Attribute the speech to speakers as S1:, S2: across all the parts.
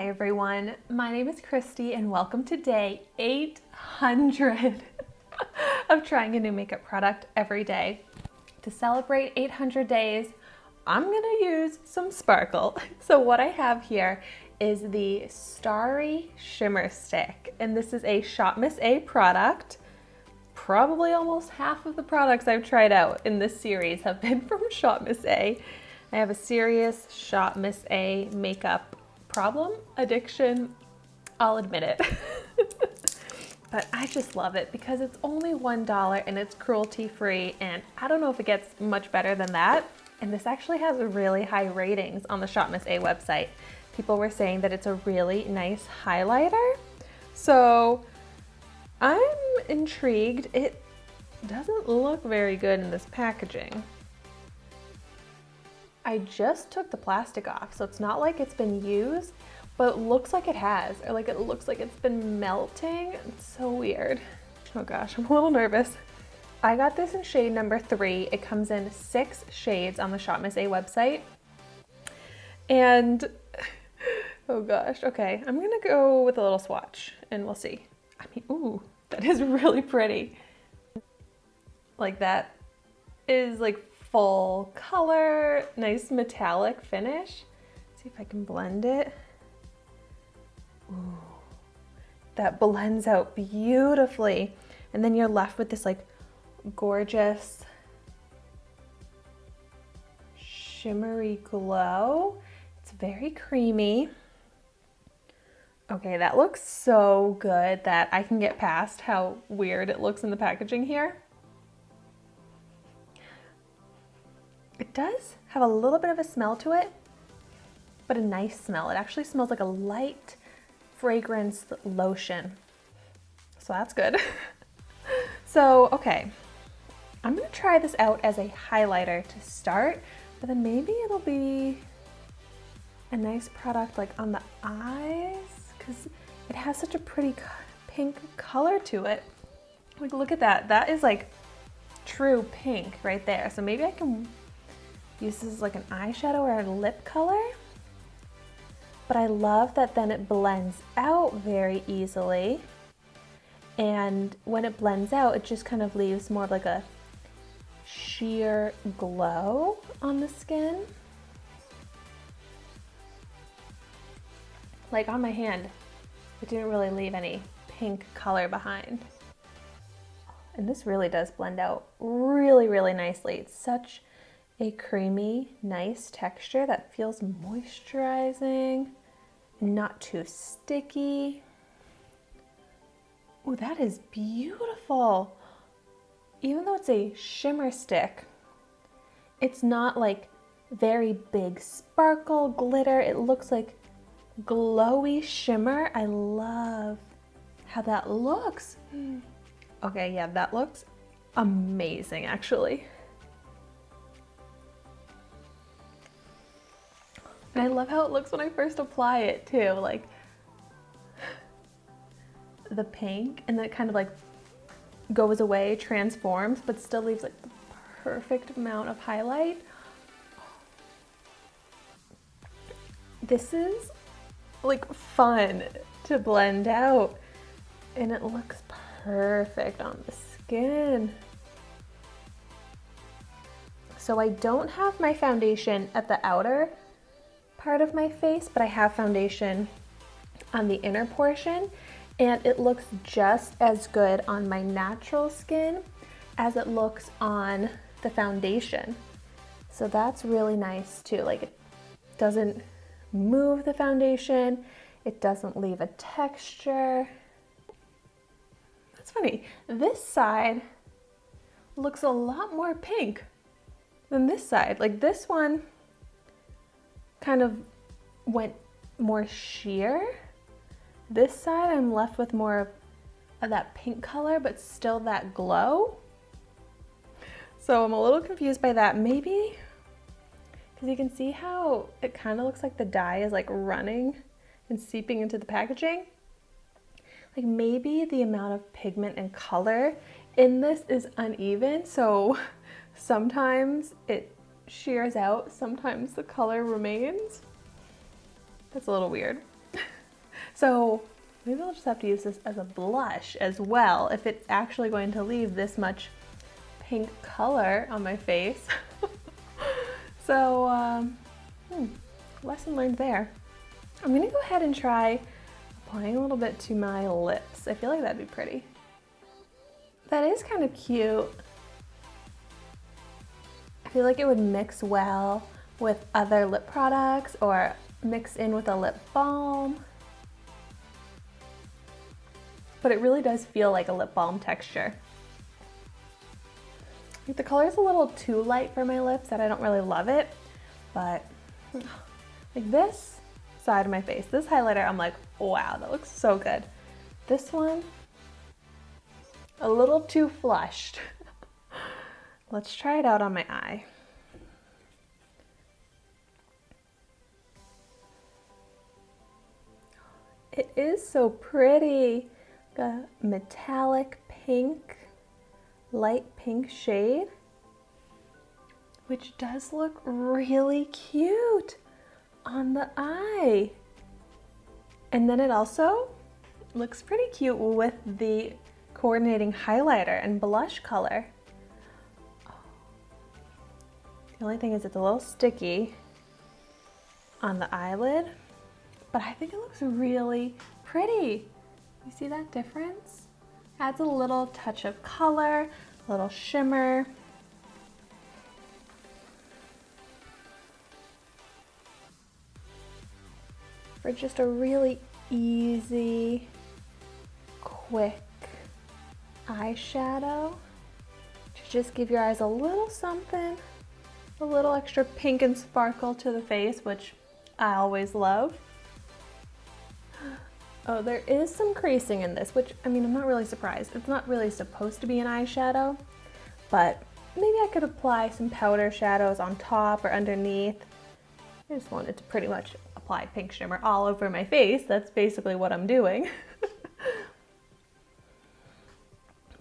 S1: Hi everyone, my name is Christy and welcome to day 800 of trying a new makeup product every day. To celebrate 800 days, I'm gonna use some sparkle. So what I have here is the Starry Shimmer stick, and this is a Shopmissa product. Probably almost half of the products I've tried out in this series have been from Shopmissa. I have a serious Shopmissa makeup problem, addiction, I'll admit it. But I just love it because it's only $1 and it's cruelty free, and I don't know if it gets much better than that. And this actually has really high ratings on the Shopmissa website. People were saying that it's a really nice highlighter. So I'm intrigued. It doesn't look very good in this packaging. I just took the plastic off, so it's not like it's been used, but it looks like it has, or like it looks like it's been melting. It's so weird. Oh gosh, I'm a little nervous. I got this in shade number 3. It comes in 6 shades on the Shopmissa website. And, oh gosh, okay, I'm gonna go with a little swatch and we'll see. I mean, ooh, that is really pretty. Like that is like full color, nice metallic finish. Let's see if I can blend it. Ooh, that blends out beautifully. And then you're left with this like gorgeous shimmery glow. It's very creamy. Okay, that looks so good that I can get past how weird it looks in the packaging here. It does have a little bit of a smell to it, but a nice smell. It actually smells like a light fragrance lotion. So that's good. So, okay, I'm gonna try this out as a highlighter to start, but then maybe it'll be a nice product like on the eyes, because it has such a pretty pink color to it. Like, look at that. That is like true pink right there. So maybe I can use this as like an eyeshadow or a lip color. But I love that then it blends out very easily. And when it blends out, it just kind of leaves more of like a sheer glow on the skin. Like on my hand, it didn't really leave any pink color behind. And this really does blend out really, really nicely. It's such a creamy, nice texture that feels moisturizing and not too sticky. Oh, that is beautiful. Even though it's a shimmer stick, it's not like very big sparkle glitter. It looks like glowy shimmer. I love how that looks. Okay, yeah, that looks amazing actually. And I love how it looks when I first apply it too, like the pink, and then it kind of like goes away, transforms, but still leaves like the perfect amount of highlight. This is like fun to blend out, and it looks perfect on the skin. So I don't have my foundation at the outer part of my face, but I have foundation on the inner portion, and it looks just as good on my natural skin as it looks on the foundation. So that's really nice too. Like, it doesn't move the foundation, it doesn't leave a texture. That's funny. This side looks a lot more pink than this side. Like, this one kind of went more sheer. This side I'm left with more of that pink color, but still that glow. So I'm a little confused by that. Maybe because you can see how it kind of looks like the dye is like running and seeping into the packaging. Like, maybe the amount of pigment and color in this is uneven, so sometimes it shears out, sometimes the color remains. That's a little weird. So maybe I'll just have to use this as a blush as well if it's actually going to leave this much pink color on my face. So, lesson learned there. I'm gonna go ahead and try applying a little bit to my lips. I feel like that'd be pretty. That is kind of cute. I feel like it would mix well with other lip products or mix in with a lip balm. But it really does feel like a lip balm texture. The color is a little too light for my lips that I don't really love it, but like this side of my face, this highlighter, I'm like, wow, that looks so good. This one, a little too flushed. Let's try it out on my eye. It is so pretty. A metallic pink, light pink shade, which does look really cute on the eye. And then it also looks pretty cute with the coordinating highlighter and blush color. The only thing is it's a little sticky on the eyelid, but I think it looks really pretty. You see that difference? Adds a little touch of color, a little shimmer. For just a really easy, quick eyeshadow to just give your eyes a little something, a little extra pink and sparkle to the face, which I always love. Oh, there is some creasing in this, which, I mean, I'm not really surprised. It's not really supposed to be an eyeshadow, but maybe I could apply some powder shadows on top or underneath. I just wanted to pretty much apply pink shimmer all over my face. That's basically what I'm doing.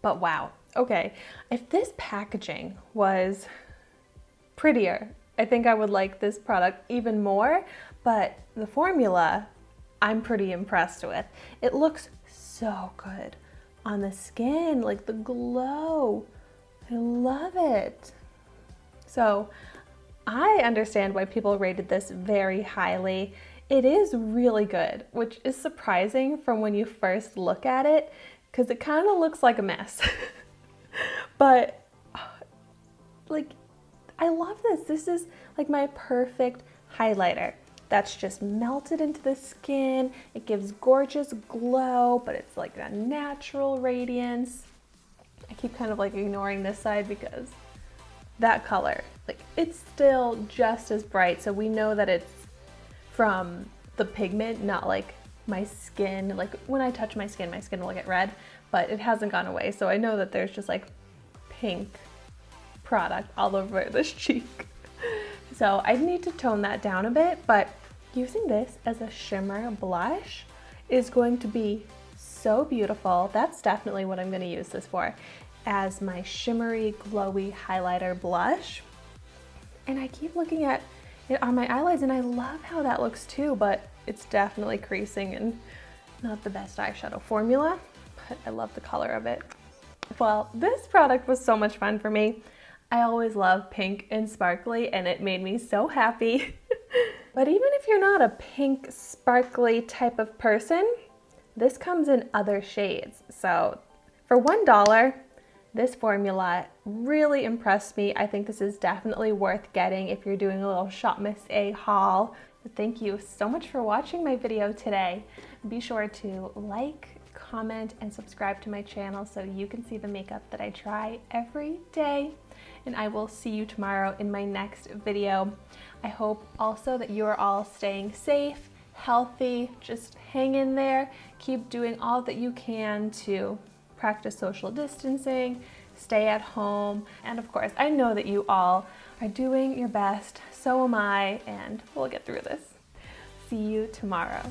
S1: But wow, okay. If this packaging was prettier, I think I would like this product even more, but the formula I'm pretty impressed with. It looks so good on the skin, like the glow. I love it. So I understand why people rated this very highly. It is really good, which is surprising from when you first look at it, because it kind of looks like a mess. But like, I love this. This is like my perfect highlighter. That's just melted into the skin. It gives gorgeous glow, but it's like a natural radiance. I keep kind of like ignoring this side because that color, like it's still just as bright. So we know that it's from the pigment, not like my skin. Like when I touch my skin will get red, but it hasn't gone away. So I know that there's just like pink product all over this cheek. So I need to tone that down a bit, but using this as a shimmer blush is going to be so beautiful. That's definitely what I'm going to use this for, as my shimmery, glowy highlighter blush. And I keep looking at it on my eyelids and I love how that looks too, but it's definitely creasing and not the best eyeshadow formula, but I love the color of it. Well, this product was so much fun for me. I always love pink and sparkly, and it made me so happy. But even if you're not a pink sparkly type of person, this comes in other shades. So for $1, this formula really impressed me. I think this is definitely worth getting if you're doing a little Shopmissa haul. But thank you so much for watching my video today. Be sure to like, comment, and subscribe to my channel so you can see the makeup that I try every day. And I will see you tomorrow in my next video. I hope also that you are all staying safe, healthy, just hang in there, keep doing all that you can to practice social distancing, stay at home, and of course, I know that you all are doing your best, so am I, and we'll get through this. See you tomorrow.